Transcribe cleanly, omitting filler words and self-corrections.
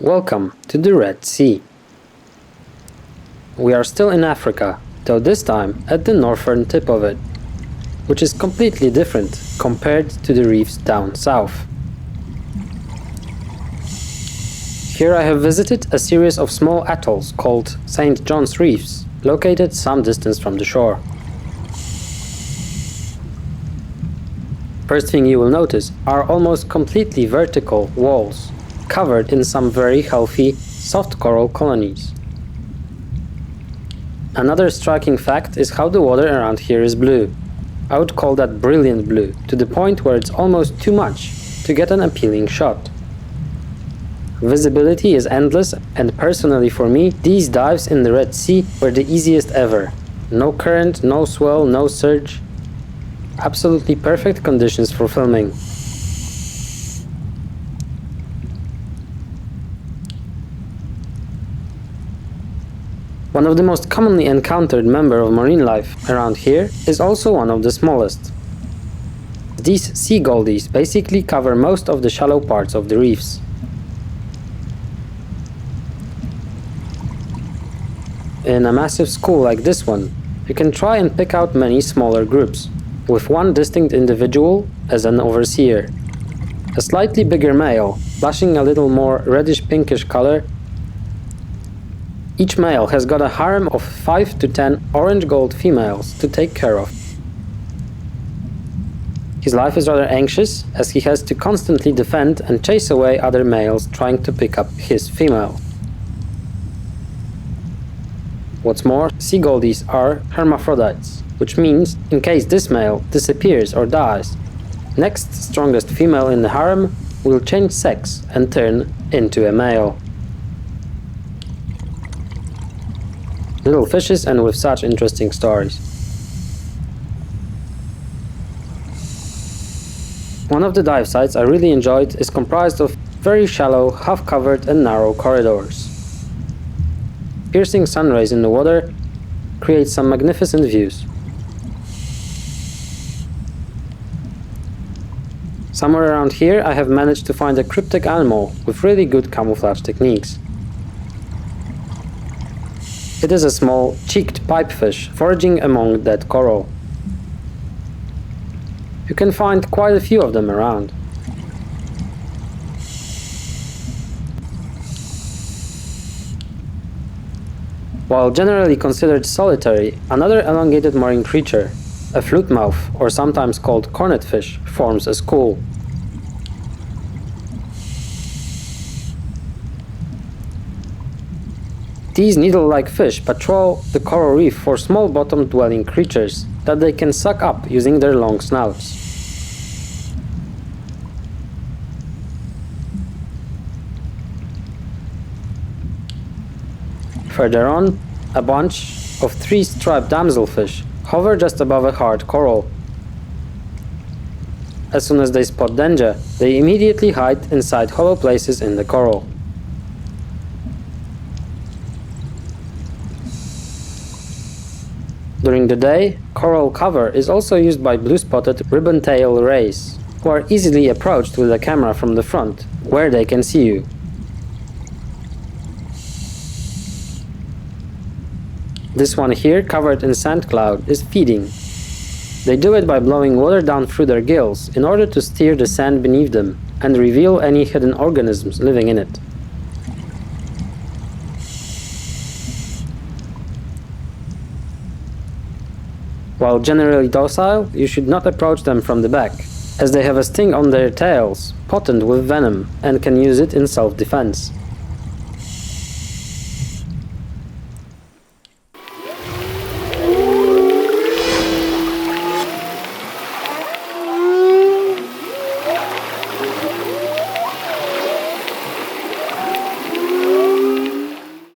Welcome to the Red Sea. We are still in Africa, though this time at the northern tip of it, which is completely different compared to the reefs down south. Here I have visited a series of small atolls called St. John's Reefs, located some distance from the shore. First thing you will notice are almost completely vertical walls, covered in some very healthy, soft coral colonies. Another striking fact is how the water around here is blue. I would call that brilliant blue, to the point where it's almost too much to get an appealing shot. Visibility is endless, and personally for me, these dives in the Red Sea were the easiest ever. No current, no swell, no surge. Absolutely perfect conditions for filming. One of the most commonly encountered members of marine life around here is also one of the smallest. These sea goldies basically cover most of the shallow parts of the reefs. In a massive school like this one, you can try and pick out many smaller groups, with one distinct individual as an overseer. A slightly bigger male, blushing a little more reddish-pinkish color. Each male has got a harem of 5 to 10 orange-gold females to take care of. His life is rather anxious, as he has to constantly defend and chase away other males trying to pick up his female. What's more, sea goldies are hermaphrodites, which means in case this male disappears or dies, next strongest female in the harem will change sex and turn into a male. Little fishes and with such interesting stories. One of the dive sites I really enjoyed is comprised of very shallow, half-covered and narrow corridors. Piercing sun rays in the water create some magnificent views. Somewhere around here I have managed to find a cryptic animal with really good camouflage techniques. It is a small, cheeked pipefish foraging among dead coral. You can find quite a few of them around. While generally considered solitary, another elongated marine creature, a flutemouth, or sometimes called cornetfish, forms a school. These needle-like fish patrol the coral reef for small-bottom dwelling creatures that they can suck up using their long snouts. Further on, a bunch of 3 striped damselfish hover just above a hard coral. As soon as they spot danger, they immediately hide inside hollow places in the coral. During the day, coral cover is also used by blue-spotted ribbon-tail rays, who are easily approached with a camera from the front, where they can see you. This one here, covered in sand cloud, is feeding. They do it by blowing water down through their gills in order to steer the sand beneath them and reveal any hidden organisms living in it. While generally docile, you should not approach them from the back, as they have a sting on their tails, potent with venom, and can use it in self-defense.